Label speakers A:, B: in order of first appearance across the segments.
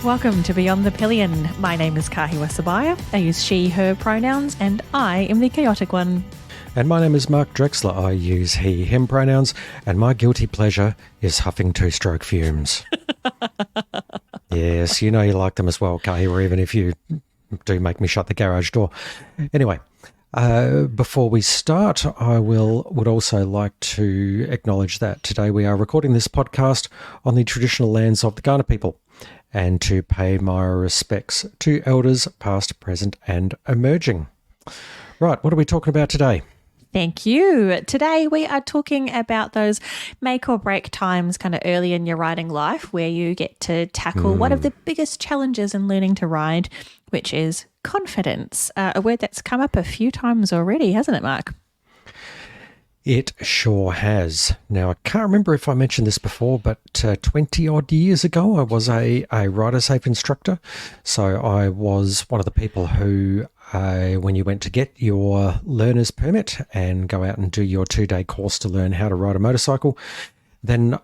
A: Welcome to Beyond the Pillion. My name is Kahiwa Sebire. I use she, her pronouns, and I am the chaotic one.
B: And my name is Mark Drechsler. I use he, him pronouns, and my guilty pleasure is huffing two-stroke fumes. Yes, you know you like them as well, Kahiwa, even if you do make me shut the garage door. Anyway, before we start, I would also like to acknowledge that today we are recording this podcast on the traditional lands of the Kaurna people, and to pay my respects to elders past, present, and emerging. Right, what are we talking about today?
A: Thank you. Today we are talking about those make or break times kind of early in your riding life where you get to tackle one of the biggest challenges in learning to ride, which is confidence, a word that's come up a few times already, hasn't it, Mark?
B: It sure has. Now, I can't remember if I mentioned this before, but 20-odd years ago, I was a rider safe instructor. So I was one of the people who, when you went to get your learner's permit and go out and do your 2-day course to learn how to ride a motorcycle, then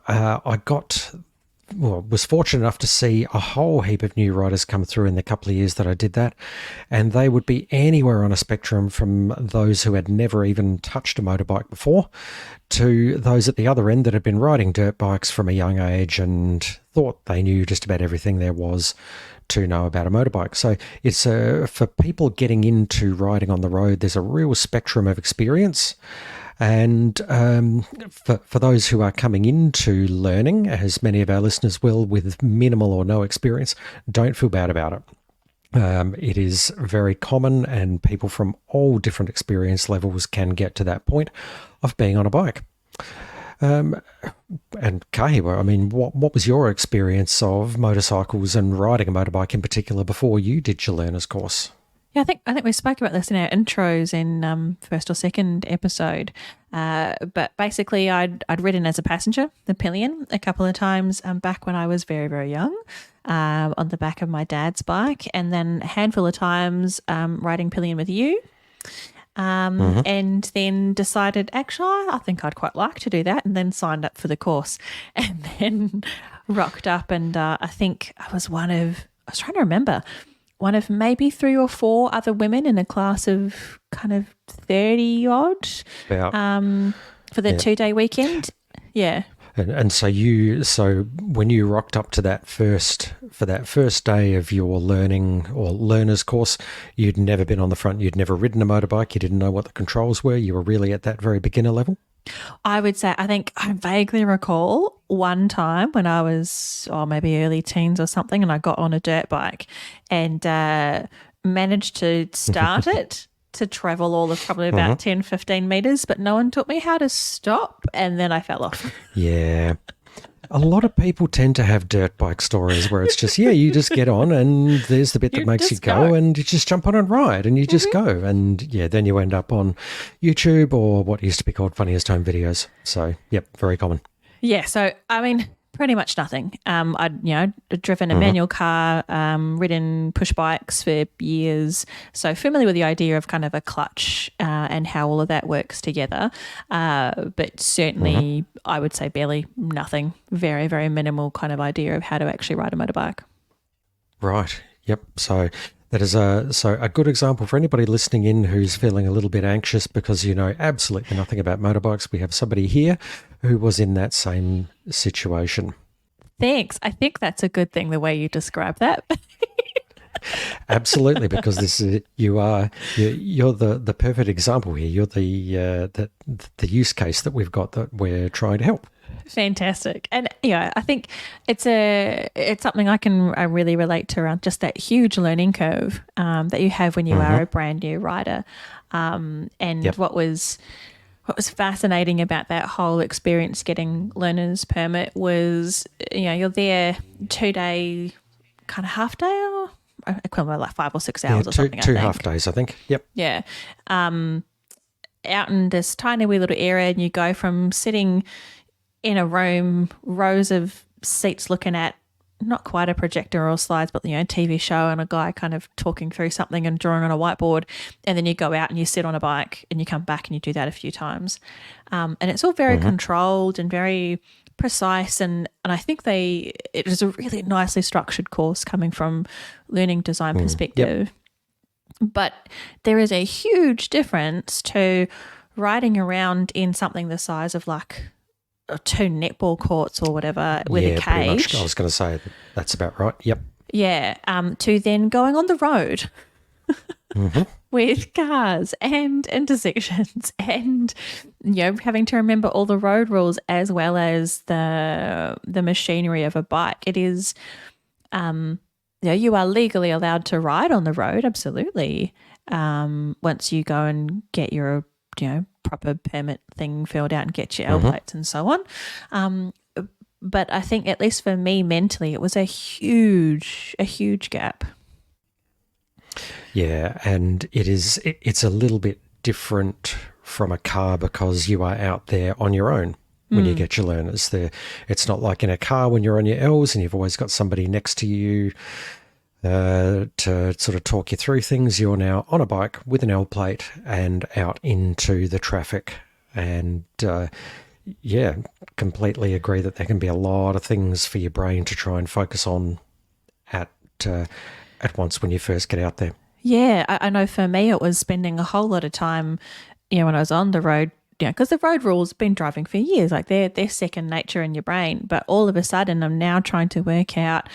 B: was fortunate enough to see a whole heap of new riders come through in the couple of years that I did that. And they would be anywhere on a spectrum from those who had never even touched a motorbike before to those at the other end that had been riding dirt bikes from a young age and thought they knew just about everything there was to know about a motorbike. So it's for people getting into riding on the road, there's a real spectrum of experience. And for those who are coming into learning, as many of our listeners will, with minimal or no experience, don't feel bad about it. It is very common, and people from all different experience levels can get to that point of being on a bike. And Kahiwa, I mean, what was your experience of motorcycles and riding a motorbike in particular before you did your learner's course?
A: Yeah, I think we spoke about this in our intros in first or second episode. But basically, I'd ridden as a passenger, the Pillion, a couple of times back when I was very, very young, on the back of my dad's bike, and then a handful of times riding Pillion with you. And then decided, actually, I think I'd quite like to do that, and then signed up for the course, and then rocked up, and I think I was one of maybe 3 or 4 other women in a class of kind of 30 odd for the 2-day weekend. Yeah.
B: And so when you rocked up to that first day of your learning or learner's course, you'd never been on the front, you'd never ridden a motorbike, you didn't know what the controls were, you were really at that very beginner level?
A: I would say, I think I vaguely recall one time when I was maybe early teens or something, and I got on a dirt bike and managed to start it to travel all of probably about 10, 15 metres, but no one taught me how to stop, and then I fell off.
B: Yeah. A lot of people tend to have dirt bike stories where it's just, you just get on and there's the bit that makes you go and you just jump on and ride and you just go. And then you end up on YouTube or what used to be called Funniest Home Videos. So, very common.
A: Yeah, so, I mean, pretty much nothing. I'd driven a manual car, ridden push bikes for years, so familiar with the idea of kind of a clutch and how all of that works together. But certainly, I would say barely nothing. Very, very minimal kind of idea of how to actually ride a motorbike.
B: Right. Yep. So that is a good example for anybody listening in who's feeling a little bit anxious because you know absolutely nothing about motorbikes. We have somebody here who was in that same situation.
A: Thanks. I think that's a good thing, the way you describe that.
B: Absolutely, because you're the perfect example here. You're the use case that we've got that we're trying to help.
A: Fantastic. And I think it's something I really relate to around just that huge learning curve that you have when you are a brand new rider. What was fascinating about that whole experience getting learner's permit was, you're there 2-day kind of half day or equivalent like 5 or 6 hours or something.
B: Two half days, I think. Yep.
A: Yeah. Out in this tiny wee little area, and you go from sitting in a room, rows of seats looking at not quite a projector or slides, but TV show and a guy kind of talking through something and drawing on a whiteboard, and then you go out and you sit on a bike and you come back and you do that a few times, and it's all very controlled and very precise, and I think it is a really nicely structured course coming from learning design perspective. But there is a huge difference to riding around in something the size of like 2 netball courts or whatever with a cage.
B: Pretty much. I was going to say that's about right. Yep.
A: Yeah. To then going on the road with cars and intersections and, having to remember all the road rules as well as the machinery of a bike. It is, you are legally allowed to ride on the road, absolutely. Once you go and get your, proper permit thing filled out and get your L plates and so on. But I think, at least for me mentally, it was a huge gap.
B: Yeah, and it's a little bit different from a car because you are out there on your own when you get your learners there. It's not like in a car when you're on your L's and you've always got somebody next to you to sort of talk you through things. You're now on a bike with an L plate and out into the traffic. And completely agree that there can be a lot of things for your brain to try and focus on at once when you first get out there.
A: Yeah, I know for me it was spending a whole lot of time, when I was on the road, because the road rules, been driving for years, like they're second nature in your brain. But all of a sudden I'm now trying to work out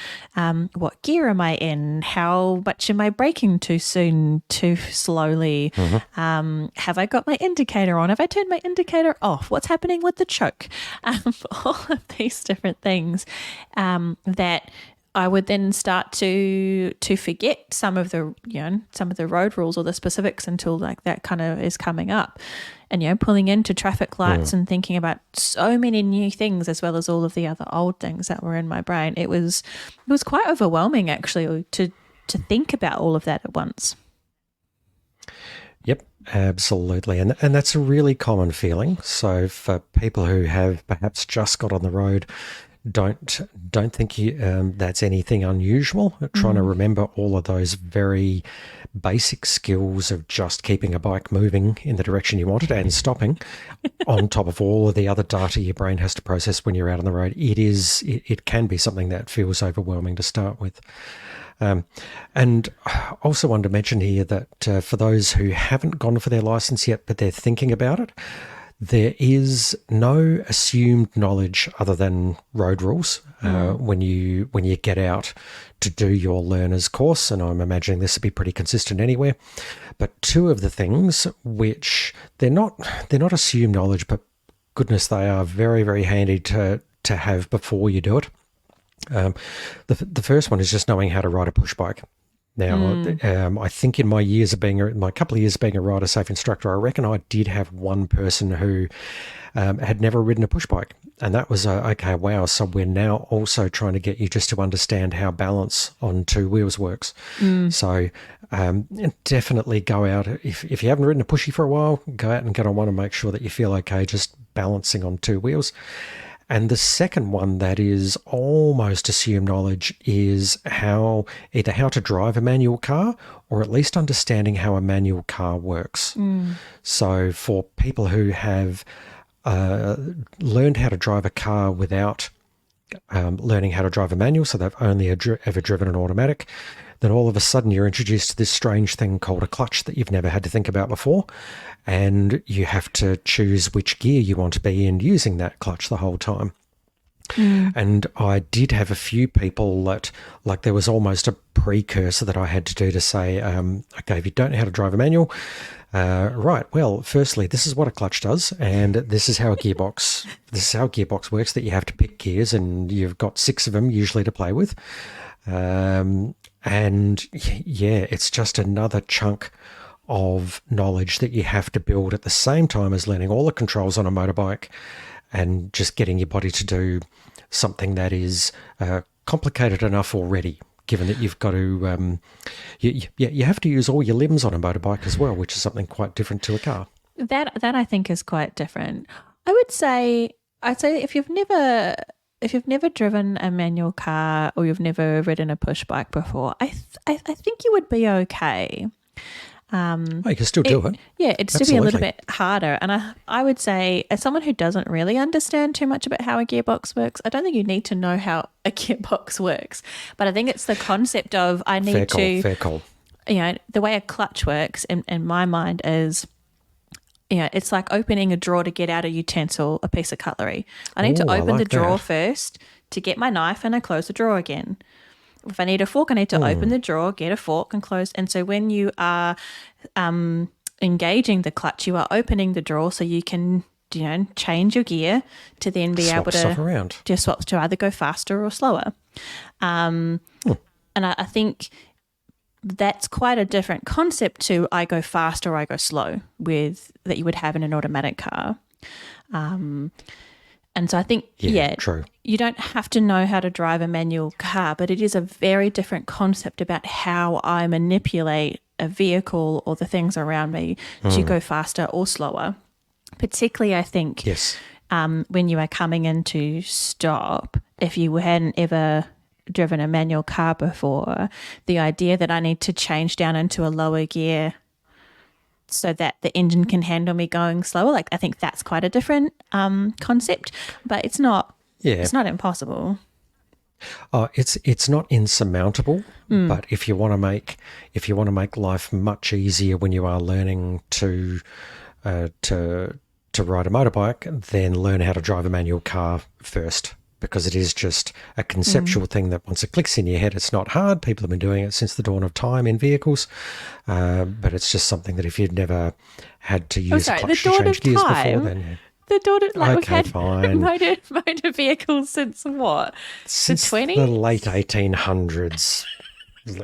A: what gear am I in? How much am I braking too soon, too slowly? Have I got my indicator on? Have I turned my indicator off? What's happening with the choke? All of these different things that I would then start to forget some of the road rules or the specifics until like that kind of is coming up, and pulling into traffic lights and thinking about so many new things as well as all of the other old things that were in my brain. It was quite overwhelming actually to think about all of that at once.
B: Yep, absolutely, and that's a really common feeling. So for people who have perhaps just got on the road, don't think that's anything unusual. Trying to remember all of those very basic skills of just keeping a bike moving in the direction you want it and stopping, on top of all of the other data your brain has to process when you're out on the road. It can be something that feels overwhelming to start with. And I also wanted to mention here that for those who haven't gone for their license yet, but they're thinking about it, there is no assumed knowledge other than road rules when you get out to do your learner's course, and I'm imagining this would be pretty consistent anywhere. But two of the things which they're not assumed knowledge, but goodness, they are very, very handy to have before you do it. The first one is just knowing how to ride a push bike. Now, I think in my couple of years being a rider safe instructor, I reckon I did have one person who had never ridden a push bike. And that was, okay, wow, so we're now also trying to get you just to understand how balance on 2 wheels works. So definitely go out. If you haven't ridden a pushy for a while, go out and get on one and make sure that you feel okay just balancing on 2 wheels. And the second one that is almost assumed knowledge is either how to drive a manual car or at least understanding how a manual car works. So for people who have learned how to drive a car without learning how to drive a manual, so they've only ever driven an automatic, then all of a sudden you're introduced to this strange thing called a clutch that you've never had to think about before, and you have to choose which gear you want to be in using that clutch the whole time. And I did have a few people that, like, there was almost a precursor that I had to do to say, okay, if you don't know how to drive a manual, right, well, firstly, this is what a clutch does, and this is how a gearbox works, that you have to pick gears, and you've got 6 of them usually to play with. And yeah, it's just another chunk of knowledge that you have to build at the same time as learning all the controls on a motorbike and just getting your body to do something that is complicated enough already, given that you've got to, you have to use all your limbs on a motorbike as well, which is something quite different to a car.
A: That I think is quite different. I'd say if you've never driven a manual car or you've never ridden a push bike before, I think you would be okay.
B: Oh, you can still do it.
A: Yeah, it'd still be a little
B: Absolutely.
A: bit harder. And I would say, as someone who doesn't really understand too much about how a gearbox works, I don't think you need to know how a gearbox works. But I think it's the concept of I need
B: Fair call.
A: the way a clutch works in my mind is, it's like opening a drawer to get out a utensil, a piece of cutlery. I need to
B: Ooh, I
A: open the
B: like
A: drawer
B: that.
A: first to get my knife and I close the drawer again. If I need a fork, I need to open the drawer, get a fork and close. And so when you are engaging the clutch, you are opening the drawer so you can, change your gear to then be
B: Swap
A: able
B: stuff
A: to
B: around.
A: just swap to either go faster or slower. And I think that's quite a different concept to I go fast or I go slow with that you would have in an automatic car. And so I think,
B: True.
A: you don't have to know how to drive a manual car, but it is a very different concept about how I manipulate a vehicle or the things around me to go faster or slower. Particularly, I think,
B: Yes.
A: when you are coming into stop, if you hadn't ever driven a manual car before, the idea that I need to change down into a lower gear so that the engine can handle me going slower, like I think that's quite a different concept, but it's not impossible.
B: Oh, it's not insurmountable, but if you want to make life much easier when you are learning to ride a motorbike, then learn how to drive a manual car first, because it is just a conceptual thing that once it clicks in your head, it's not hard. People have been doing it since the dawn of time in vehicles, but it's just something that if you'd never had to use a clutch to change gears before, then
A: The daughter, like
B: okay,
A: we've had
B: fine.
A: motor vehicles since what?
B: Since
A: the 20s?
B: the late 1800s,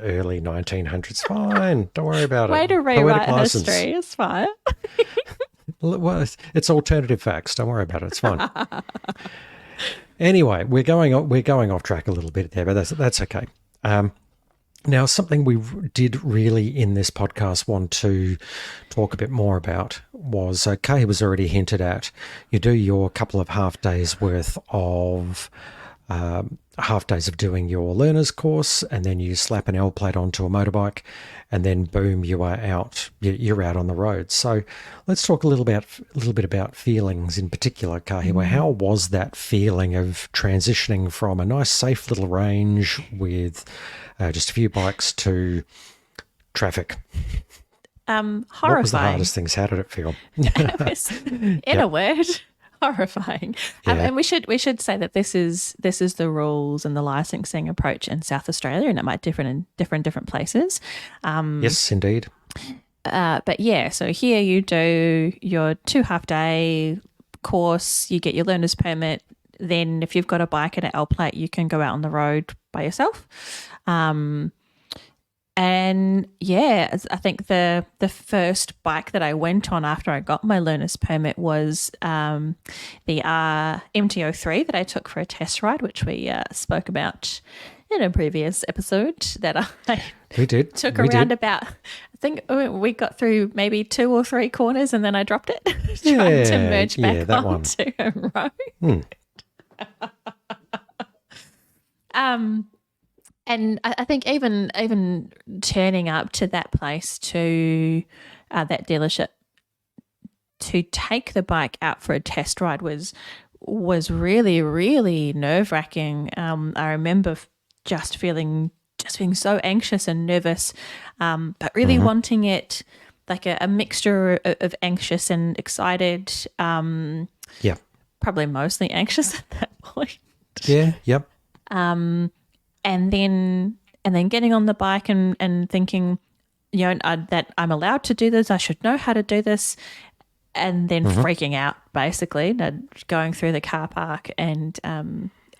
B: early 1900s. Fine, don't worry about it.
A: Way to
B: Poetic
A: rewrite
B: license.
A: history. It's fine.
B: Well, it's alternative facts. Don't worry about it. It's fine. Anyway, we're going off track a little bit there, but that's okay. Now, something we did really in this podcast want to talk a bit more about was, Kay was already hinted at, you do your couple of half days worth of half days of doing your learner's course, and then you slap an L plate onto a motorbike, and then boom, you are out. You're out on the road. So let's talk a little bit about feelings in particular, Kahiwa. How was that feeling of transitioning from a nice, safe little range with just a few bikes to traffic?
A: Horrifying.
B: What was the hardest things? How did it feel?
A: In a word, horrifying.
B: Yeah.
A: And we should say that this is the rules and the licensing approach in South Australia, and it might differ in different places.
B: Yes, indeed.
A: But yeah, so here you do your 2 half-day course, you get your learner's permit. Then if you've got a bike and an L plate, you can go out on the road by yourself. And yeah, I think the first bike that I went on after I got my learner's permit was the MT-03 that I took for a test ride, which we spoke about in a previous episode that I took around about, I think we got through maybe 2 or 3 corners and then I dropped it, trying to merge back
B: that
A: onto a road. And I think even turning up to that place, to that dealership, to take the bike out for a test ride was really, really nerve-wracking. I remember just being so anxious and nervous, but really wanting it, like a mixture of anxious and excited.
B: Yeah.
A: Probably mostly anxious at that point.
B: Yeah. Yep.
A: And then getting on the bike and thinking, that I'm allowed to do this, I should know how to do this, and then freaking out, basically, going through the car park and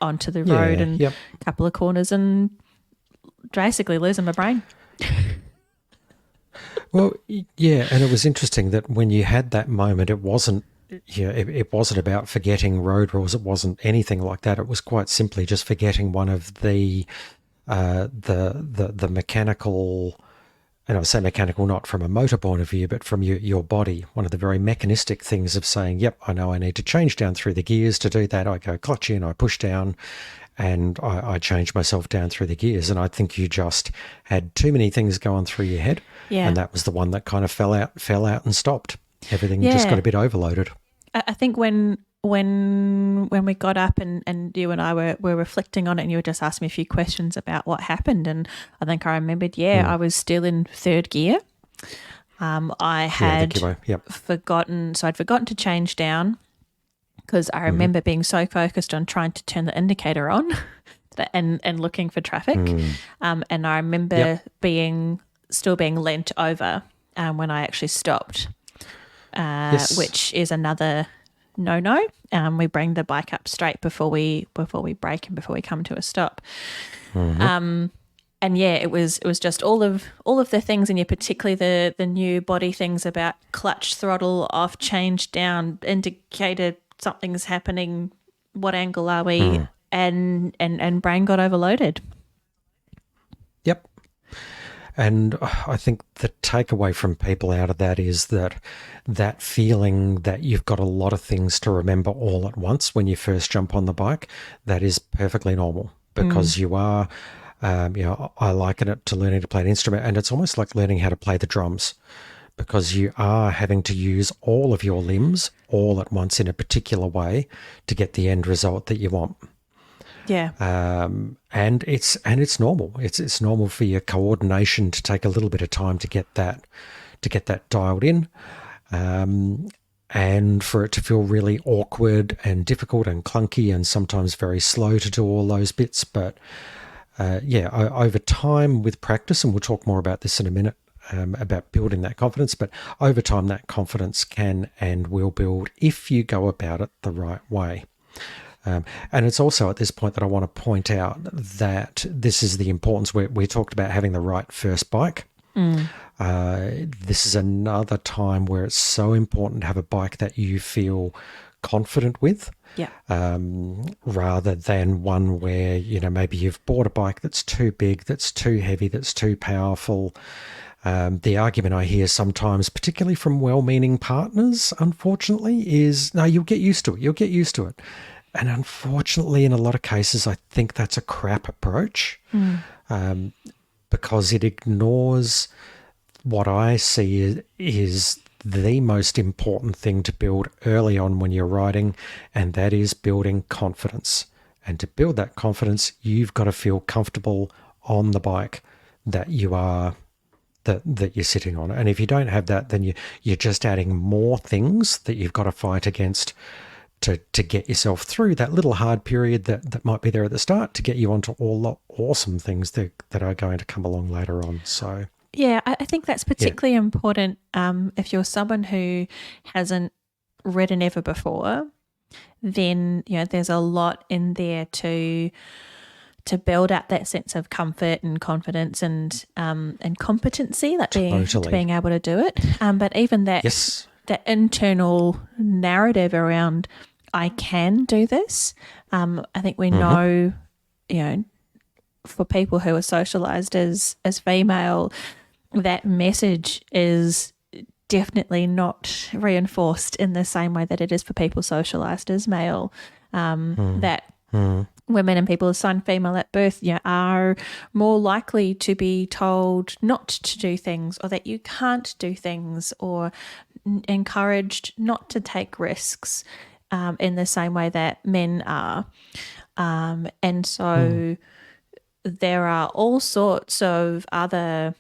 A: onto the road and a couple of corners and basically losing my brain.
B: Well, yeah, and it was interesting that when you had that moment, it wasn't it wasn't about forgetting road rules. It wasn't anything like that. It was quite simply just forgetting one of the mechanical, and I would say mechanical not from a motor point of view, but from your body, one of the very mechanistic things of saying, yep, I know I need to change down through the gears. To do that, I go clutch in, I push down, and I changed myself down through the gears. And I think you just had too many things going through your head, and that was the one that kind of fell out and stopped. Everything just got a bit overloaded.
A: I think when we got up and you and I were reflecting on it, and you were just asking me a few questions about what happened, and I think I remembered, I was still in third gear. I had forgotten to change down, because I remember being so focused on trying to turn the indicator on and looking for traffic. And I remember still being leant over when I actually stopped, which is another no. We bring the bike up straight before we brake and before we come to a stop. And it was just all of the things, and particularly the new body things about clutch, throttle off, change down, indicator, something's happening, what angle are we, and brain got overloaded.
B: Yep. And I think the takeaway from people out of that is that feeling that you've got a lot of things to remember all at once when you first jump on the bike, that is perfectly normal, because you are, I liken it to learning to play an instrument, and it's almost like learning how to play the drums, because you are having to use all of your limbs all at once in a particular way to get the end result that you want.
A: Yeah.
B: And it's normal. It's normal for your coordination to take a little bit of time to get that dialed in, and for it to feel really awkward and difficult and clunky and sometimes very slow to do all those bits. But over time with practice, and we'll talk more about this in a minute, about building that confidence, but over time that confidence can and will build if you go about it the right way. And it's also at this point that I want to point out that this is the importance. We talked about having the right first bike. This is another time where it's so important to have a bike that you feel confident with, rather than one where, maybe you've bought a bike that's too big, that's too heavy, that's too powerful. The argument I hear sometimes, particularly from well-meaning partners, unfortunately, is, no, you'll get used to it. And unfortunately, in a lot of cases, I think that's a crap approach, because it ignores what I see is the most important thing to build early on when you're riding, and that is building confidence. And to build that confidence, you've got to feel comfortable on the bike that you are, that you're sitting on. And if you don't have that, then you're just adding more things that you've got to fight against to get yourself through that little hard period that might be there at the start, to get you onto all the awesome things that are going to come along later on. So
A: I think that's particularly important if you're someone who hasn't ridden ever before. Then there's a lot in there to build up that sense of comfort and confidence and competency, like being able to do it. But even that that internal narrative around, I can do this. I think we know, for people who are socialized as female, that message is definitely not reinforced in the same way that it is for people socialized as male. That women and people assigned female at birth are more likely to be told not to do things, or that you can't do things, or encouraged not to take risks in the same way that men are. And so there are all sorts of other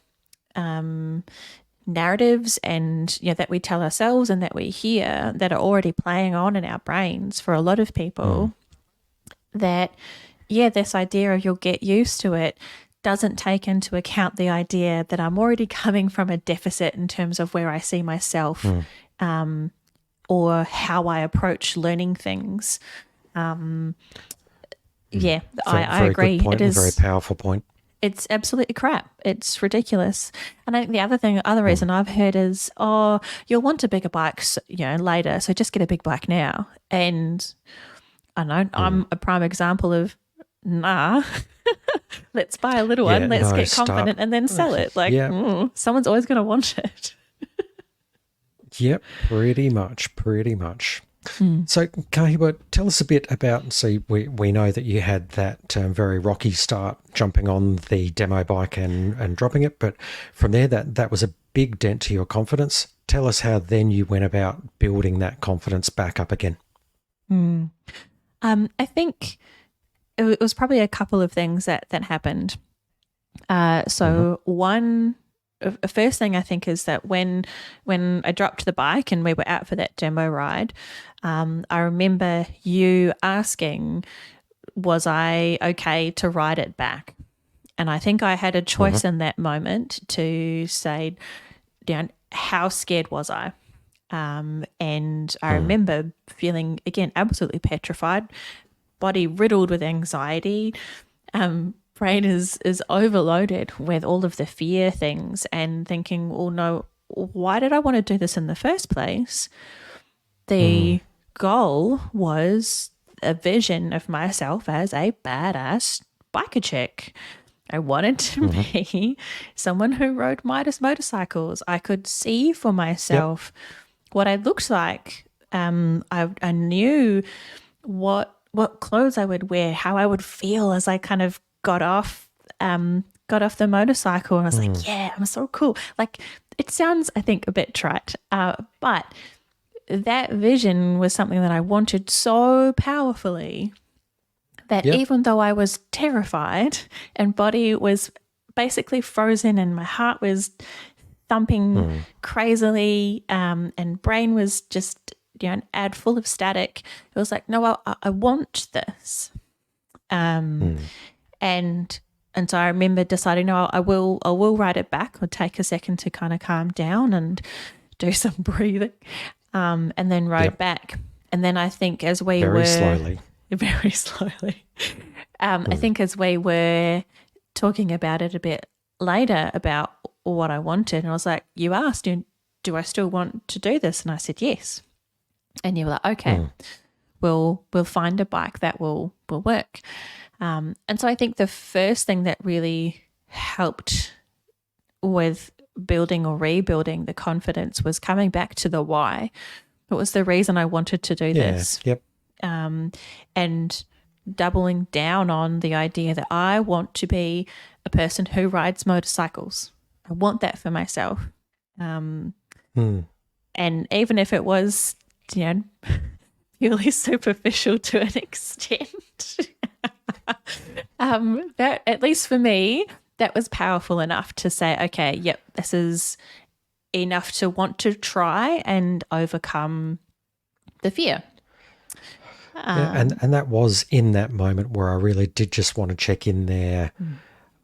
A: narratives and that we tell ourselves and that we hear that are already playing on in our brains for a lot of people, that this idea of you'll get used to it doesn't take into account the idea that I'm already coming from a deficit in terms of where I see myself, or how I approach learning things. I agree.
B: Good point,
A: it is
B: a very powerful point.
A: It's absolutely crap. It's ridiculous. And I think the other reason I've heard is, you'll want a bigger bike, later, so just get a big bike now. And I know I'm a prime example of, nah, let's buy a little one, let's get confident and then sell it. Like, someone's always going to want it.
B: Yep, pretty much. So, Kahiwa, tell us a bit about, see, we know that you had that very rocky start jumping on the demo bike and dropping it, but from there, that was a big dent to your confidence. Tell us how then you went about building that confidence back up again.
A: I think it was probably a couple of things that happened. One, first thing I think is that when I dropped the bike and we were out for that demo ride, I remember you asking, was I okay to ride it back? And I think I had a choice in that moment to say, how scared was I? And I remember feeling, again, absolutely petrified, body riddled with anxiety, brain is overloaded with all of the fear things, and thinking, well, no, why did I want to do this in the first place? The goal was a vision of myself as a badass biker chick. I wanted to be someone who rode Midas motorcycles. I could see for myself what I looked like. I knew what clothes I would wear, how I would feel as I kind of got off the motorcycle, and I was like, yeah, I'm so cool. Like, it sounds, I think, a bit trite, but that vision was something that I wanted so powerfully that even though I was terrified and body was basically frozen and my heart was thumping crazily, and brain was just an ad full of static, it was like, no, I want this. And so I remember deciding, no, I will ride it back. I'll take a second to kind of calm down and do some breathing, and then ride back. And then I think as we
B: very slowly.
A: I think as we were talking about it a bit later about what I wanted, and I was like, you asked, do I still want to do this? And I said yes. And you were like, okay, we'll find a bike that will work. And so I think the first thing that really helped with building or rebuilding the confidence was coming back to the why. What was the reason I wanted to do this? And doubling down on the idea that I want to be a person who rides motorcycles. I want that for myself. And even if it was, purely superficial to an extent, that, at least for me, that was powerful enough to say, okay, yep, this is enough to want to try and overcome the fear.
B: And that was in that moment where I really did just want to check in there.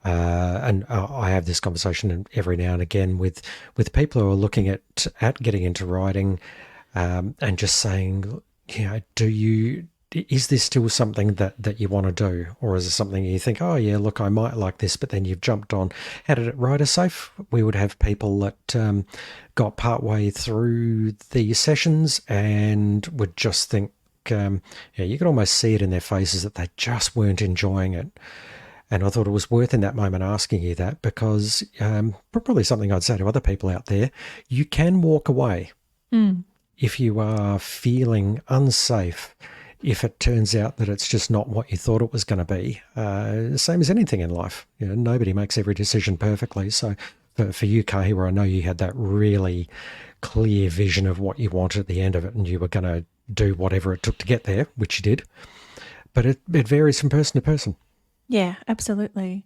B: And I have this conversation every now and again with people who are looking at getting into riding, and just saying, is this still something that you want to do? Or is it something you think, oh yeah, look, I might like this, but then you've jumped on. How did it ride us safe? We would have people that got partway through the sessions and would just think, you could almost see it in their faces that they just weren't enjoying it. And I thought it was worth in that moment asking you that, because probably something I'd say to other people out there, you can walk away if you are feeling unsafe, if it turns out that it's just not what you thought it was going to be. Same as anything in life. Nobody makes every decision perfectly. So for you, Kahiwa, I know you had that really clear vision of what you wanted at the end of it, and you were going to do whatever it took to get there, which you did. But it varies from person to person.
A: Yeah, absolutely.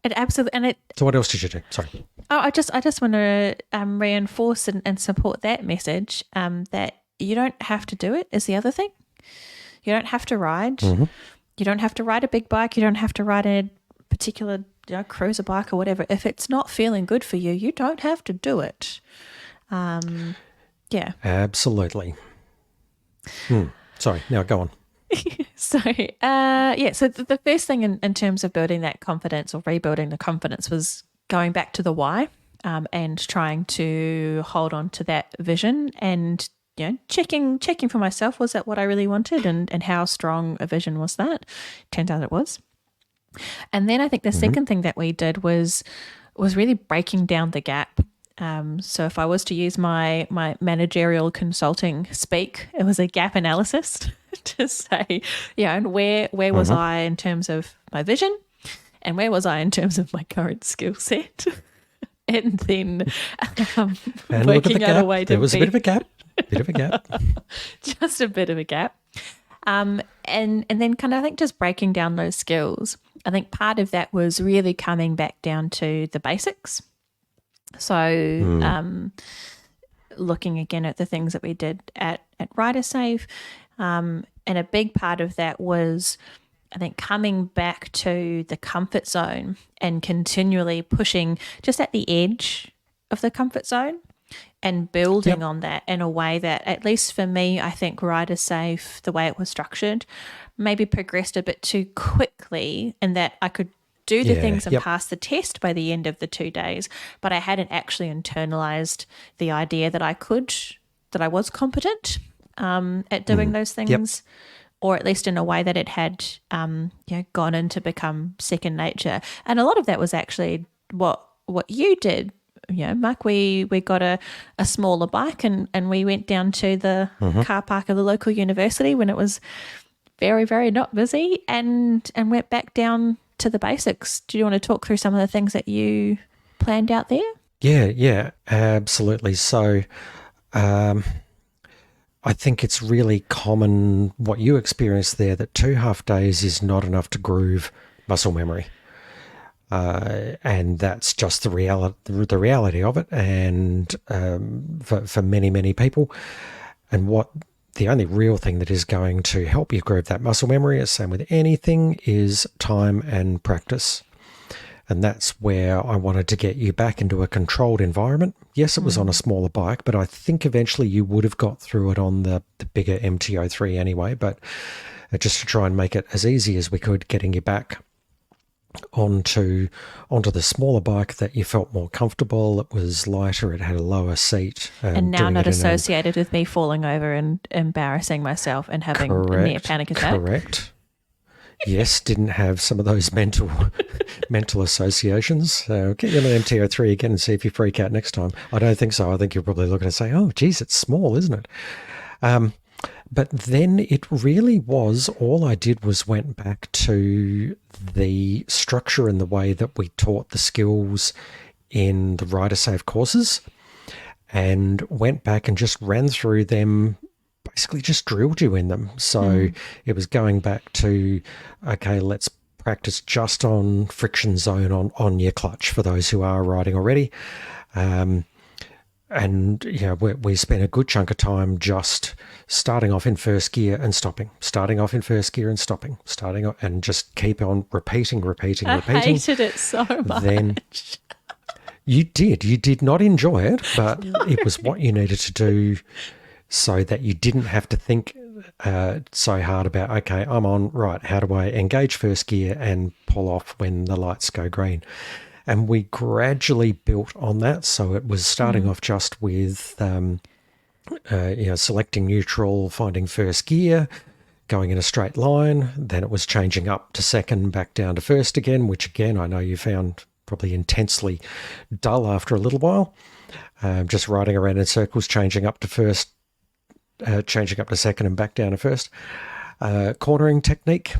A: It absolutely, and it.
B: So what else did you do? Sorry.
A: Oh, I just want to reinforce and support that message. That you don't have to do it is the other thing. You don't have to ride. You don't have to ride a big bike. You don't have to ride a particular cruiser bike or whatever. If it's not feeling good for you, you don't have to do it. Yeah.
B: Absolutely. Sorry. Now go on.
A: So the first thing in terms of building that confidence or rebuilding the confidence was going back to the why, and trying to hold on to that vision, and checking for myself, was that what I really wanted, and how strong a vision was that? Turns out it was. And then I think the second thing that we did was really breaking down the gap. So if I was to use my managerial consulting speak, it was a gap analysis to say, and where was I in terms of my vision, and where was I in terms of my current skill set, and then
B: And look at the
A: working out a
B: gap.
A: way to
B: There was a bit of a gap.
A: just a bit of a gap. And then kind of, I think, just breaking down those skills. I think part of that was really coming back down to the basics. So looking again at the things that we did at Rider Safe, and a big part of that was, I think, coming back to the comfort zone and continually pushing just at the edge of the comfort zone and building on that in a way that, at least for me, I think Rider Safe, the way it was structured, maybe progressed a bit too quickly, in that I could do the things and pass the test by the end of the 2 days, but I hadn't actually internalized the idea that I was competent at doing those things, or at least in a way that it had gone in to become second nature. And a lot of that was actually what you did. Mark, we got a smaller bike and we went down to the car park of the local university when it was very, very not busy, and went back down to the basics. Do you want to talk through some of the things that you planned out there?
B: Yeah, absolutely. So I think it's really common what you experienced there, that 2 half days is not enough to groove muscle memory. And that's just the reality of it. And for many, many people, and what the only real thing that is going to help you groove that muscle memory, is same with anything, is time and practice. And that's where I wanted to get you back into a controlled environment. Yes, it was on a smaller bike, but I think eventually you would have got through it on the bigger MT-03 anyway. But just to try and make it as easy as we could, getting you back onto the smaller bike that you felt more comfortable. It was lighter, it had a lower seat.
A: And now not associated with me falling over and embarrassing myself and having a near panic attack.
B: Correct. Yes, didn't have some of those mental associations. Get you on the MT-03 again and see if you freak out next time. I don't think so. I think you're probably looking to say, oh, geez, it's small, isn't it? But then it really was, all I did was went back to the structure and the way that we taught the skills in the Rider Safe courses, and went back and just ran through them, basically just drilled you in them. So it was going back to, okay, let's practice just on friction zone on your clutch for those who are riding already. And we spent a good chunk of time just starting off in first gear and stopping, starting off in first gear and stopping, and just keep on repeating.
A: I hated it so much.
B: Then you did not enjoy it, but it was what you needed to do so that you didn't have to think so hard about, okay, I'm on, right, how do I engage first gear and pull off when the lights go green? And we gradually built on that. So it was starting off just with selecting neutral, finding first gear, going in a straight line. Then it was changing up to second, back down to first again, which again, I know you found probably intensely dull after a little while. Just riding around in circles, changing up to first, changing up to second and back down to first. Cornering technique.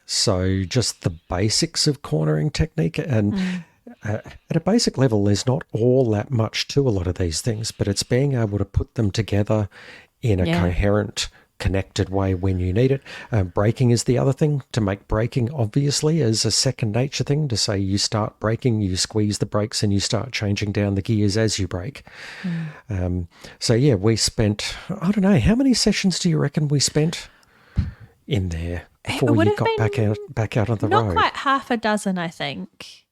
B: So just the basics of cornering technique. And at a basic level, there's not all that much to a lot of these things, but it's being able to put them together in a coherent, connected way when you need it. Braking is the other thing, to make braking obviously as a second nature thing, to say you start braking, you squeeze the brakes and you start changing down the gears as you brake. So yeah, we spent, I don't know, how many sessions do you reckon we spent in there before you got back out on the road?
A: Not quite half a dozen, I think.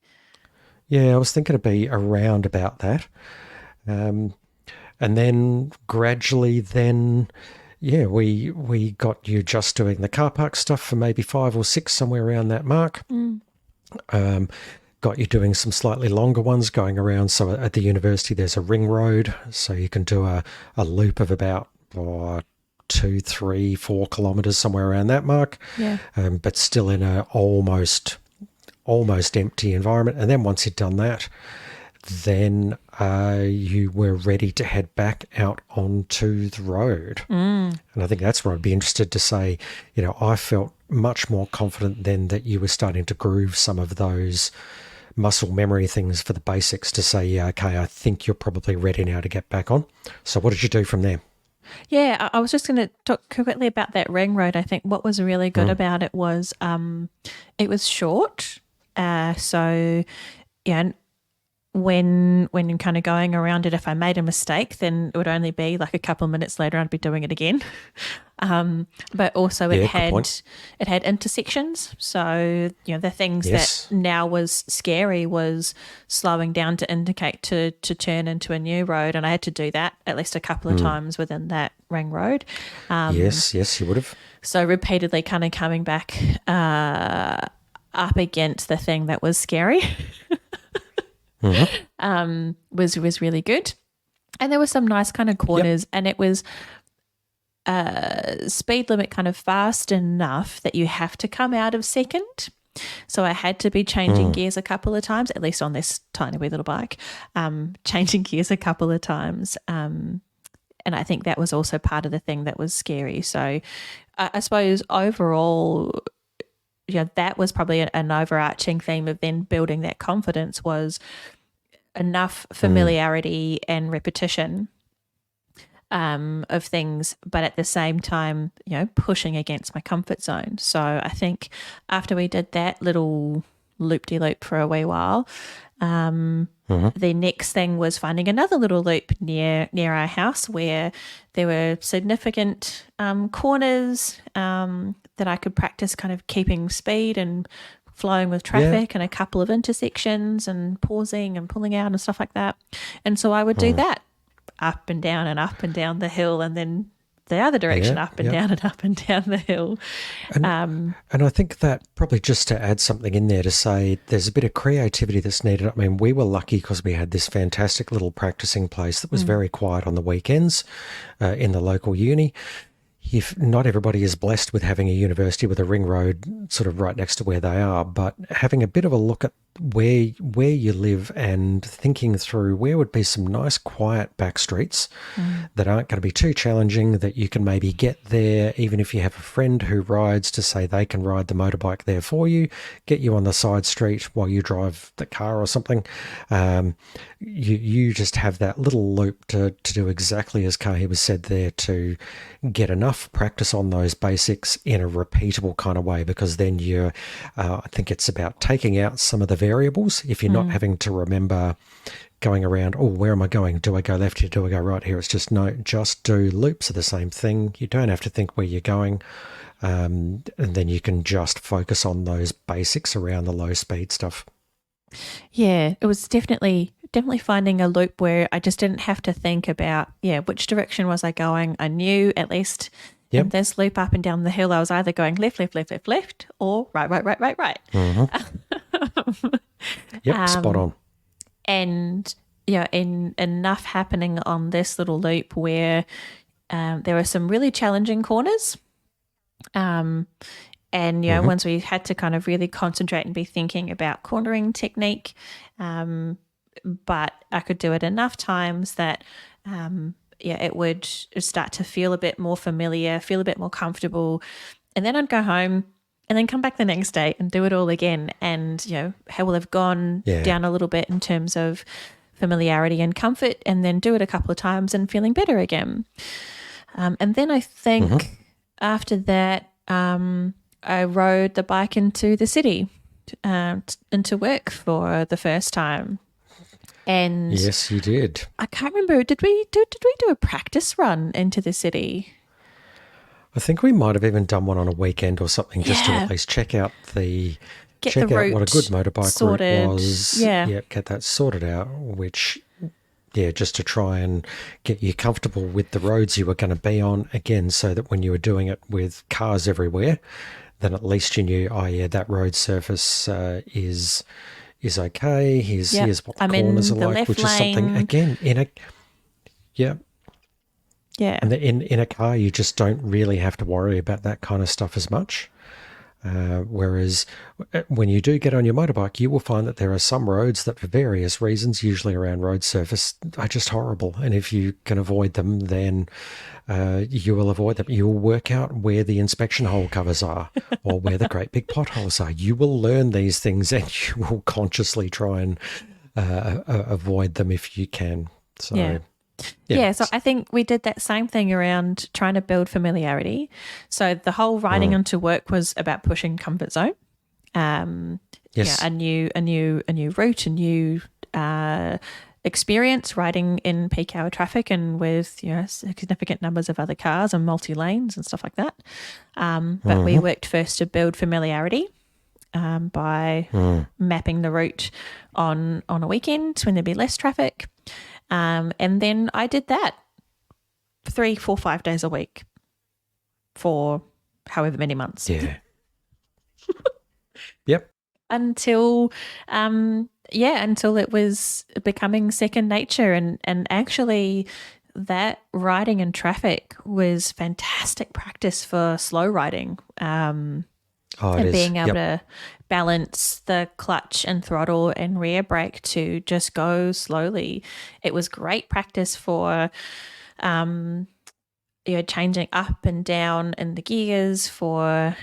B: Yeah, I was thinking it'd be around about that. And then gradually we got you just doing the car park stuff for maybe 5 or 6, somewhere around that mark. Got you doing some slightly longer ones going around. So at the university, there's a ring road. So you can do a loop of about 2, 3, 4 kilometres, somewhere around that mark.
A: Yeah.
B: But still in a almost empty environment. And then once you'd done that, then you were ready to head back out onto the road. And I think that's where I'd be interested to say, I felt much more confident then that you were starting to groove some of those muscle memory things for the basics to say, yeah, okay, I think you're probably ready now to get back on. So what did you do from there?
A: Yeah, I was just going to talk quickly about that ring road. I think what was really good about it was it was short. So, yeah, when you're kind of going around it, if I made a mistake, then it would only be like a couple of minutes later I'd be doing it again. But also it had intersections. So, the things that now was scary was slowing down to indicate to turn into a new road. And I had to do that at least a couple of times within that ring road.
B: Yes, you would have.
A: So repeatedly kind of coming back up against the thing that was scary. Was really good. And there were some nice kind of corners, and it was speed limit kind of fast enough that you have to come out of second. So I had to be changing gears a couple of times, at least on this tiny wee little bike, changing gears a couple of times. And I think that was also part of the thing that was scary. So I suppose overall, that was probably an overarching theme of then building that confidence was enough familiarity and repetition of things, but at the same time, pushing against my comfort zone. So I think after we did that little loop-de-loop for a wee while, the next thing was finding another little loop near our house where there were significant corners that I could practice kind of keeping speed and flowing with traffic, and a couple of intersections and pausing and pulling out and stuff like that. And so I would do that up and down the hill, and then the other direction, up and down the hill.
B: And I think that probably just to add something in there to say there's a bit of creativity that's needed. I mean, we were lucky because we had this fantastic little practicing place that was very quiet on the weekends in the local uni. If not everybody is blessed with having a university with a ring road sort of right next to where they are, but having a bit of a look at where you live and thinking through where would be some nice quiet back streets that aren't going to be too challenging, that you can maybe get there even if you have a friend who rides, to say they can ride the motorbike there for you, get you on the side street while you drive the car or something. You just have that little loop to do exactly as Kahiwa said there, to get enough practice on those basics in a repeatable kind of way, because then I think it's about taking out some of the variables. If you're not having to remember going around, where am I going? Do I go left here? Do I go right here? It's just just do loops of the same thing. You don't have to think where you're going. And then you can just focus on those basics around the low speed stuff.
A: Yeah, it was definitely finding a loop where I just didn't have to think about, which direction was I going. I knew at least in this loop up and down the hill, I was either going left, or right.
B: Spot on.
A: And, in enough happening on this little loop where there were some really challenging corners. And, once we had to kind of really concentrate and be thinking about cornering technique, but I could do it enough times that, it would start to feel a bit more familiar, feel a bit more comfortable. And then I'd go home and then come back the next day and do it all again. And, how will have gone down a little bit in terms of familiarity and comfort, and then do it a couple of times and feeling better again. And then I think after that, I rode the bike into the city, into work for the first time. And
B: yes, you did.
A: I can't remember. Did we do a practice run into the city?
B: I think we might have even done one on a weekend or something, just to at least check out what a good motorbike route was. Get that sorted out, which just to try and get you comfortable with the roads you were going to be on again, so that when you were doing it with cars everywhere, then at least you knew, that road surface is okay. Here's what the corners are like, which is something again in a and in a car you just don't really have to worry about that kind of stuff as much. Whereas when you do get on your motorbike, you will find that there are some roads that, for various reasons, usually around road surface, are just horrible. And if you can avoid them, then you will avoid them. You will work out where the inspection hole covers are or where the great big potholes are. You will learn these things and you will consciously try and avoid them if you can. So,
A: Yeah. Yeah, so I think we did that same thing around trying to build familiarity. So the whole riding into work was about pushing comfort zone.
B: Yes.
A: Yeah, a new route, a new experience riding in peak hour traffic and with significant numbers of other cars and multi lanes and stuff like that. But we worked first to build familiarity by mapping the route on a weekend when there'd be less traffic. And then I did that 3, 4, 5 days a week for however many months.
B: Yeah. Yep.
A: Until it was becoming second nature. And actually that riding in traffic was fantastic practice for slow riding. And being able to balance the clutch and throttle and rear brake to just go slowly. It was great practice for changing up and down in the gears, for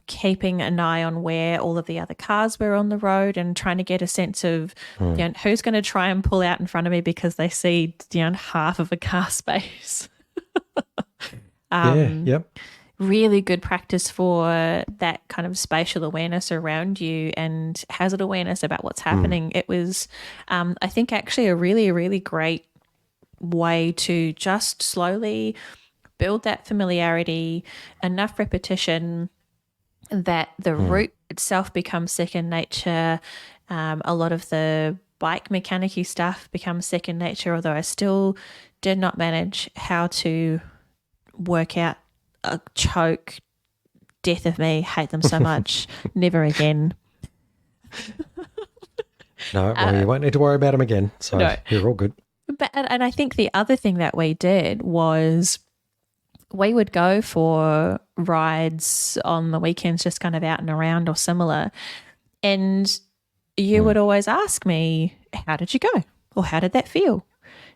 A: keeping an eye on where all of the other cars were on the road and trying to get a sense of who's going to try and pull out in front of me because they see half of a car space.
B: Yep.
A: Really good practice for that kind of spatial awareness around you and hazard awareness about what's happening. It was, I think, actually a really, really great way to just slowly build that familiarity, enough repetition that the route itself becomes second nature. A lot of the bike mechanic-y stuff becomes second nature, although I still did not manage how to work out a choke. Death of me, hate them so much. Never again.
B: No, well, you won't need to worry about them again. So no. You're all good.
A: But and I think the other thing that we did was we would go for rides on the weekends, just kind of out and around or similar. And you would always ask me, how did you go? Or how did that feel?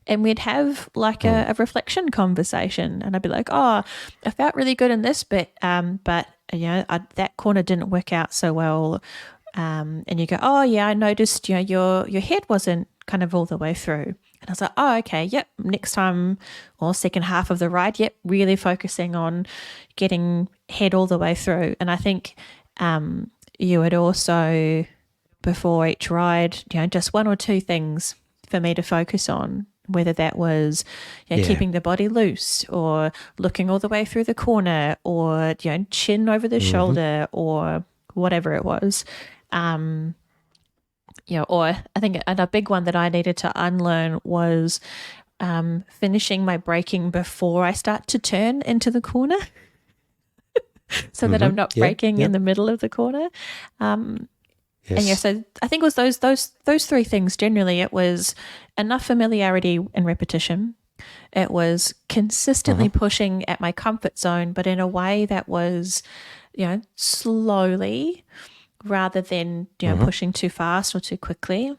A: And we'd have like a reflection conversation, and I'd be like, "Oh, I felt really good in this bit, but that corner didn't work out so well." And you go, "Oh yeah, I noticed your head wasn't kind of all the way through." And I was like, "Oh, okay, yep. Next time or second half of the ride, yep, really focusing on getting head all the way through." And I think you would also, before each ride, just one or two things for me to focus on. Whether that was keeping the body loose or looking all the way through the corner or chin over the shoulder or whatever it was. Or I think a big one that I needed to unlearn was finishing my braking before I start to turn into the corner so that I'm not braking in the middle of the corner. Yes. And so I think it was those three things generally. It was enough familiarity and repetition. It was consistently pushing at my comfort zone, but in a way that was, slowly rather than, pushing too fast or too quickly.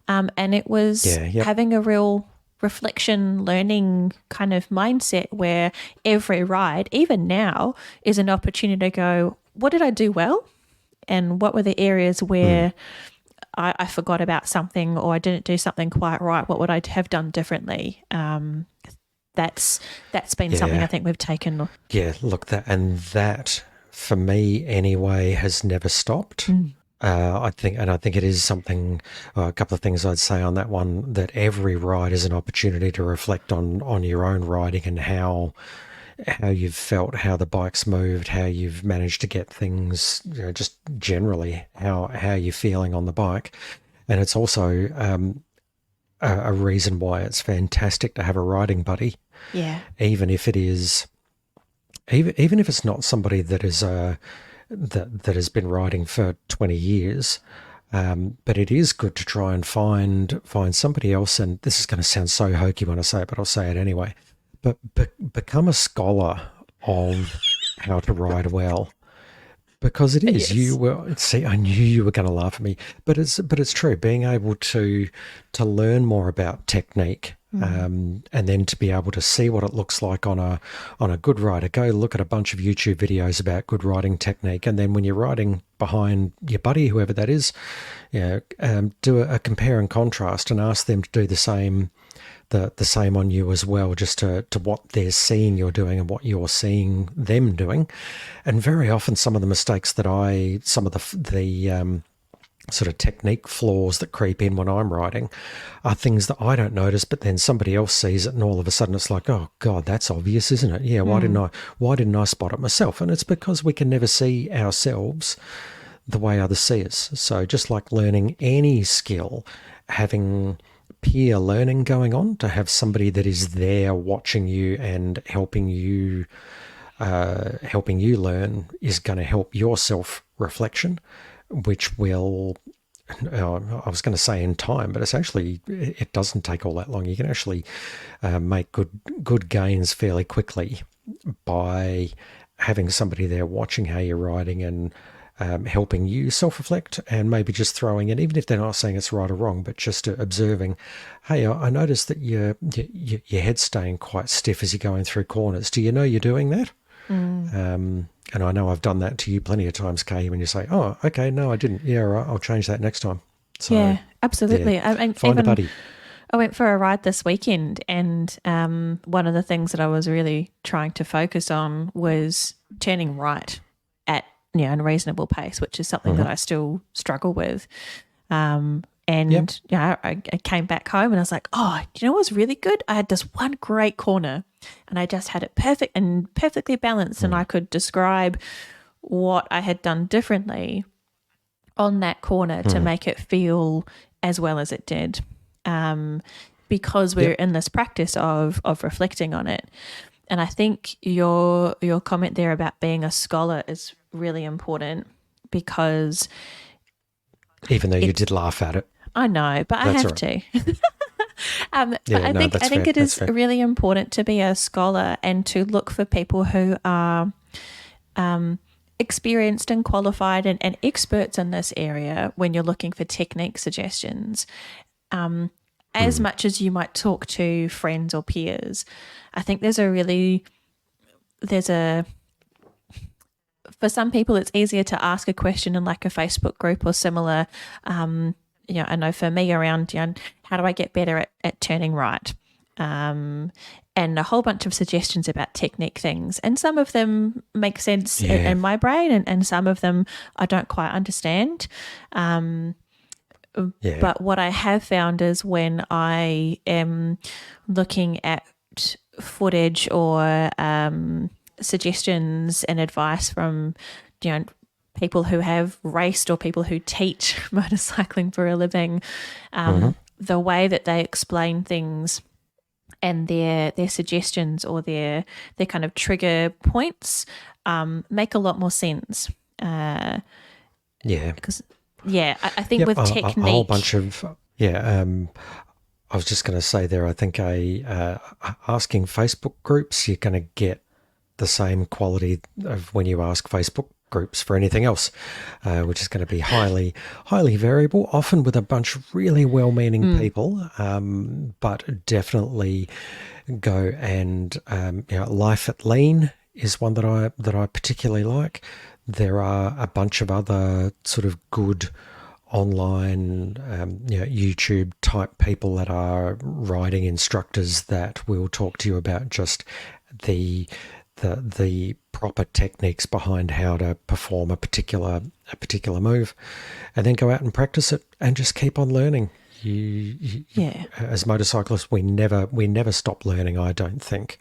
A: And it was having a real reflection, learning kind of mindset where every ride, even now, is an opportunity to go, what did I do well? And what were the areas where I forgot about something or I didn't do something quite right? What would I have done differently? That's been something I think we've taken.
B: Yeah, look, that for me anyway has never stopped. I think it is something. A couple of things I'd say on that one: that every ride is an opportunity to reflect on your own riding and how you've felt, how the bike's moved, how you've managed to get things, just generally how you're feeling on the bike. And it's also a reason why it's fantastic to have a riding buddy.
A: Yeah.
B: Even if it's not somebody that is that has been riding for 20 years. But it is good to try and find somebody else. And this is going to sound so hokey when I say it, but I'll say it anyway. But become a scholar of how to ride well. because it is.
A: Yes.
B: You were see. I knew you were going to laugh at me, but it's true. Being able to learn more about technique, and then to be able to see what it looks like on a good writer. Go look at a bunch of YouTube videos about good writing technique, and then when you're writing behind your buddy, whoever that is, do a compare and contrast, and ask them to do the same. The same on you as well, just to what they're seeing you're doing and what you're seeing them doing. And very often some of the mistakes that some of the sort of technique flaws that creep in when I'm writing are things that I don't notice, but then somebody else sees it and all of a sudden it's like, oh God, that's obvious, isn't it? Yeah, why didn't I spot it myself? And it's because we can never see ourselves the way others see us. So just like learning any skill, having peer learning going on, to have somebody that is there watching you and helping you learn is going to help your self-reflection, which will, I was going to say in time, but it doesn't take all that long. You can actually make good gains fairly quickly by having somebody there watching how you're writing and helping you self-reflect, and maybe just throwing in, even if they're not saying it's right or wrong, but just observing, hey, I noticed that your head's staying quite stiff as you're going through corners. Do you know you're doing that? And I know I've done that to you plenty of times, Kay, when you say, oh, okay, no, I didn't. Yeah, all right, I'll change that next time. So,
A: Yeah, absolutely.
B: yeah,
A: And
B: find a
A: even
B: buddy.
A: I went for a ride this weekend, and one of the things that I was really trying to focus on was turning right at a reasonable pace, which is something that I still struggle with. And I came back home and I was like, oh, do you know what was really good? I had this one great corner and I just had it perfect and perfectly balanced, and I could describe what I had done differently on that corner to make it feel as well as it did. Because we're in this practice of reflecting on it. And I think your comment there about being a scholar is really important, because
B: Even though you did laugh at it.
A: I know, but
B: That's
A: I have
B: all
A: to. But
B: Yeah, no,
A: I
B: that's
A: think
B: fair.
A: it is really important to be a scholar and to look for people who are experienced and qualified and experts in this area when you're looking for technique suggestions. As much as you might talk to friends or peers, I think for some people it's easier to ask a question in like a Facebook group or similar. I know for me around, how do I get better at turning right? And a whole bunch of suggestions about technique things. And some of them make sense in my brain, and some of them I don't quite understand. But what I have found is when I am looking at footage or suggestions and advice from, people who have raced or people who teach motorcycling for a living, the way that they explain things and their suggestions or their kind of trigger points make a lot more sense. Because I think with technique,
B: a whole bunch of I was just going to say there, I think asking Facebook groups, you're going to get the same quality of when you ask Facebook groups for anything else, which is going to be highly variable, often with a bunch of really well-meaning people, but definitely go and Life at Lean is one that I particularly like. There are a bunch of other sort of good online YouTube type people that are riding instructors that will talk to you about just the proper techniques behind how to perform a particular move, and then go out and practice it and just keep on learning. As motorcyclists, we never stop learning, I don't think.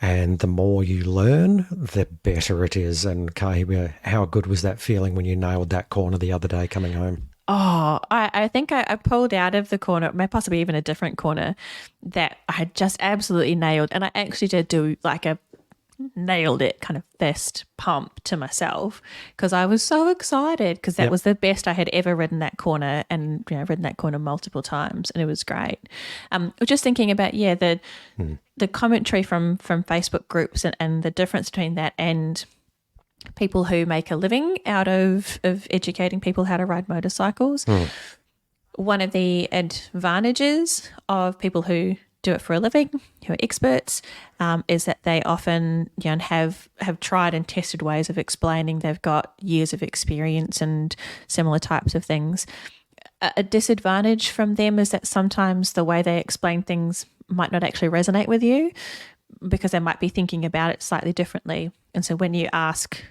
B: And the more you learn, the better it is. And Kahiwa, how good was that feeling when you nailed that corner the other day coming home?
A: Oh, I think I pulled out of the corner, possibly even a different corner, that I had just absolutely nailed. And I actually did do like a nailed it kind of fist pump to myself, because I was so excited, because that was the best I had ever ridden that corner, and ridden that corner multiple times, and it was great. Just thinking about the commentary from Facebook groups and the difference between that and people who make a living out of educating people how to ride motorcycles. One of the advantages of people who do it for a living, who are experts, is that they often have tried and tested ways of explaining. They've got years of experience and similar types of things. A disadvantage from them is that sometimes the way they explain things might not actually resonate with you because they might be thinking about it slightly differently. And so when you ask,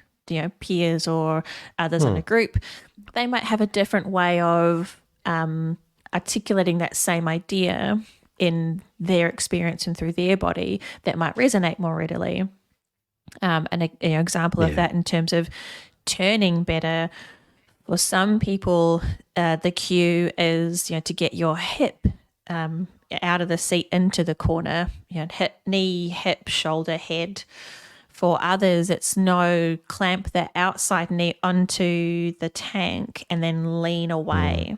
A: peers or others in a group, they might have a different way of articulating that same idea in their experience and through their body that might resonate more readily. An example of that in terms of turning better, for some people, the cue is to get your hip out of the seat into the corner, hip, knee, hip, shoulder, head. For others, it's no, clamp the outside knee onto the tank and then lean away.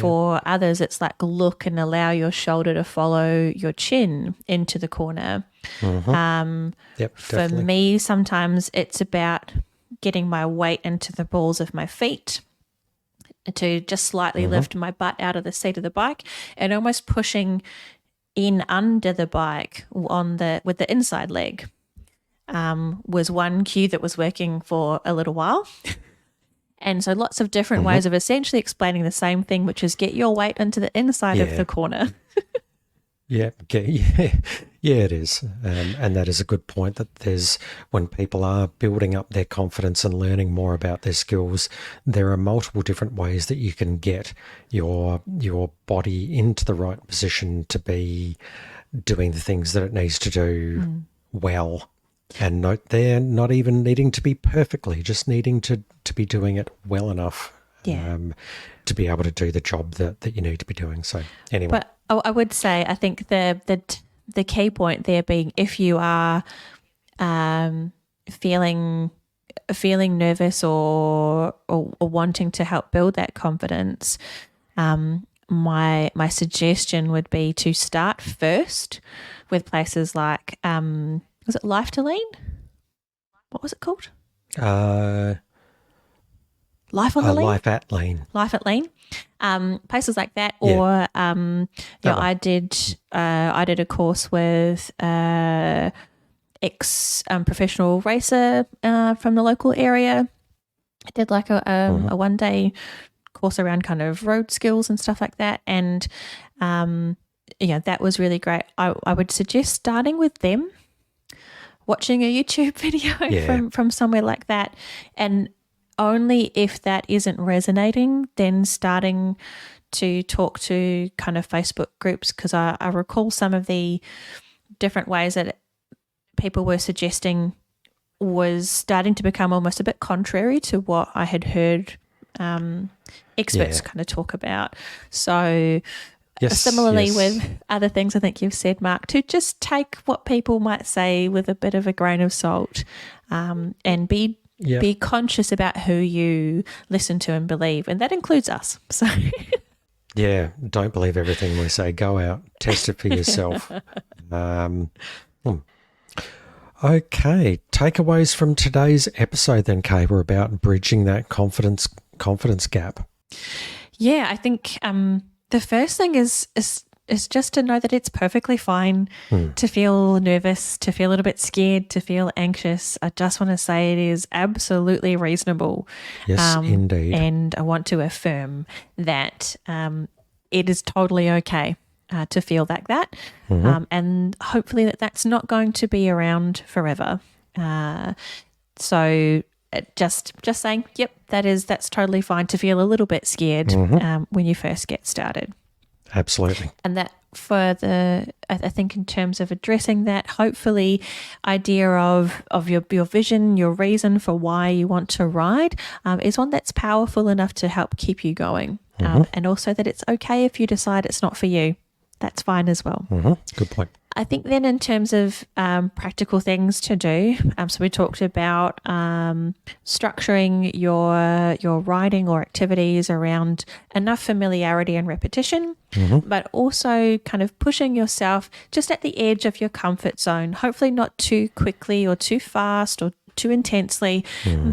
A: For others, it's like look and allow your shoulder to follow your chin into the corner. For me, sometimes it's about getting my weight into the balls of my feet to just slightly lift my butt out of the seat of the bike and almost pushing in under the bike with the inside leg was one cue that was working for a little while. And so lots of different ways of essentially explaining the same thing, which is get your weight into the inside of the corner.
B: Yeah, it is. And that is a good point, that when people are building up their confidence and learning more about their skills, there are multiple different ways that you can get your body into the right position to be doing the things that it needs to do well. And note, they're not even needing to be perfectly, just needing to be doing it well enough to be able to do the job that you need to be doing. So anyway.
A: But I would say, I think the key point there being, if you are feeling nervous or wanting to help build that confidence, my suggestion would be to start first with places like was it Life to Lean? What was it called? Life on the Lean?
B: Life at Lean.
A: Life at Lean. Places like that. Or I did a course with ex-professional racer from the local area. I did like a one-day course around kind of road skills and stuff like that. And, that was really great. I would suggest starting with them, watching a YouTube video from somewhere like that, and only if that isn't resonating, then starting to talk to kind of Facebook groups, because I recall some of the different ways that people were suggesting was starting to become almost a bit contrary to what I had heard experts kind of talk about. So similarly with other things I think you've said, Mark, to just take what people might say with a bit of a grain of salt, and be conscious about who you listen to and believe, and that includes us. So
B: don't believe everything we say. Go out, test it for yourself. Okay, takeaways from today's episode then, Kay, were about bridging that confidence gap.
A: Yeah, I think the first thing is just to know that it's perfectly fine to feel nervous, to feel a little bit scared, to feel anxious. I just want to say it is absolutely reasonable.
B: Yes, indeed.
A: And I want to affirm that it is totally okay to feel like that. And hopefully that's not going to be around forever. So just saying, yep, that's totally fine to feel a little bit scared when you first get started.
B: Absolutely.
A: And that I think in terms of addressing that, hopefully idea of your vision, your reason for why you want to ride is one that's powerful enough to help keep you going. And also that it's okay if you decide it's not for you. That's fine as well.
B: Good point.
A: I think then in terms of practical things to do, so we talked about structuring your riding or activities around enough familiarity and repetition, but also kind of pushing yourself just at the edge of your comfort zone, hopefully not too quickly or too fast or too intensely,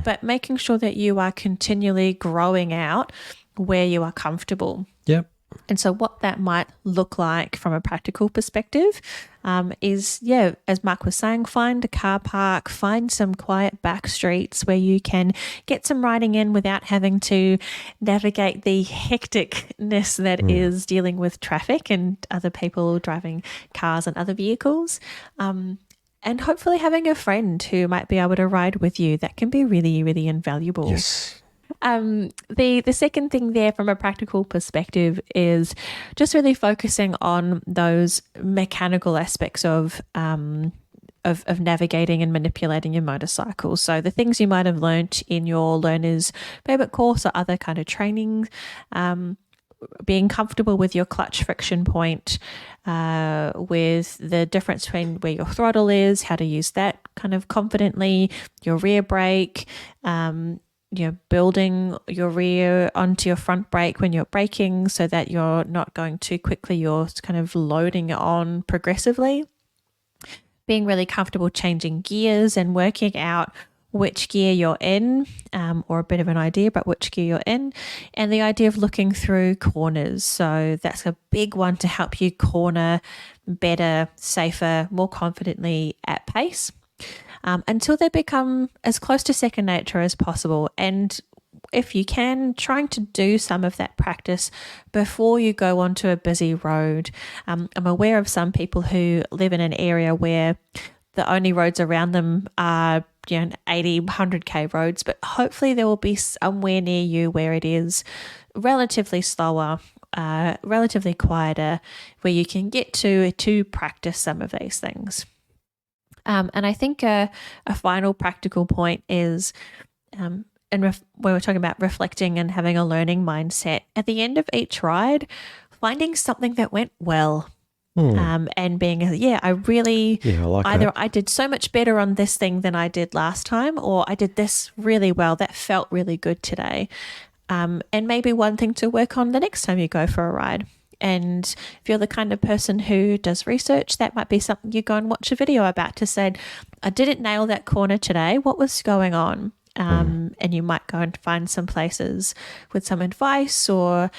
A: but making sure that you are continually growing out where you are comfortable.
B: Yep.
A: And so what that might look like from a practical perspective is, as Mark was saying, find a car park, find some quiet back streets where you can get some riding in without having to navigate the hecticness that is dealing with traffic and other people driving cars and other vehicles. And hopefully having a friend who might be able to ride with you. That can be really, really invaluable.
B: Yes.
A: The second thing there from a practical perspective is just really focusing on those mechanical aspects of navigating and manipulating your motorcycle. So the things you might have learnt in your learner's permit course or other kind of training, being comfortable with your clutch friction point, with the difference between where your throttle is, how to use that kind of confidently, your rear brake, building your rear onto your front brake when you're braking so that you're not going too quickly, you're kind of loading it on progressively. Being really comfortable changing gears and working out which gear you're in, or a bit of an idea about which gear you're in, and the idea of looking through corners. So that's a big one to help you corner better, safer, more confidently at pace. Until they become as close to second nature as possible. And if you can, trying to do some of that practice before you go onto a busy road. I'm aware of some people who live in an area where the only roads around them are 80, 100k roads, but hopefully there will be somewhere near you where it is relatively slower, relatively quieter, where you can get to practice some of these things. And I think a final practical point is, when we're talking about reflecting and having a learning mindset, at the end of each ride, finding something that went well. And being, I really, I did so much better on this thing than I did last time, or I did this really well. That felt really good today. And maybe one thing to work on the next time you go for a ride. And if you're the kind of person who does research, that might be something you go and watch a video about to say, I didn't nail that corner today. What was going on? And you might go and find some places with some advice or,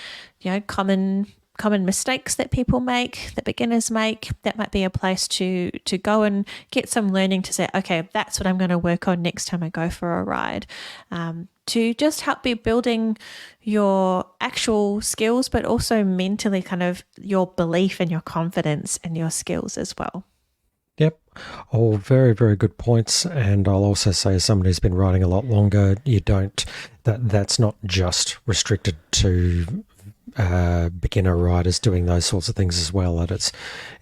A: common mistakes that people make, that beginners make. That might be a place to go and get some learning to say, okay, that's what I'm going to work on next time I go for a ride. To just help be building your actual skills, but also mentally kind of your belief and your confidence and your skills as well.
B: Yep. All very, very good points. And I'll also say, as somebody who's been riding a lot longer, that's not just restricted to beginner riders doing those sorts of things as well. That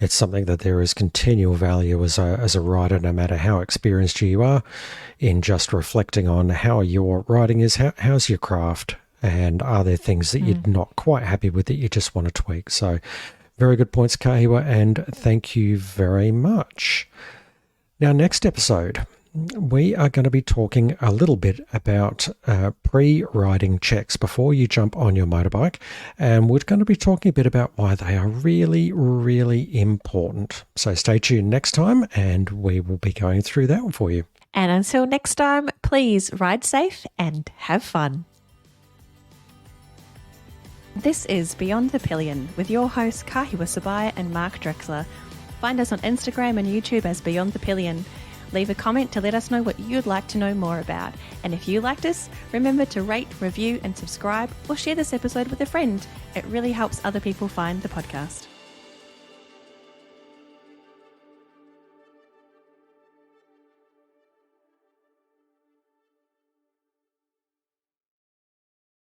B: it's something that there is continual value as a rider, no matter how experienced you are, in just reflecting on how your riding is, how's your craft, and are there things that you're not quite happy with that you just want to tweak. So very good points, Kahiwa, and thank you very much. Now, next episode, we are going to be talking a little bit about pre-riding checks before you jump on your motorbike, and we're going to be talking a bit about why they are really, really important. So stay tuned next time, and we will be going through that one for you.
A: And until next time, please ride safe and have fun. This is Beyond the Pillion with your hosts Kahiwa Sebire and Mark Drechsler. Find us on Instagram and YouTube as Beyond the Pillion. Leave a comment to let us know what you'd like to know more about. And if you liked us, remember to rate, review, and subscribe, or share this episode with a friend. It really helps other people find the podcast.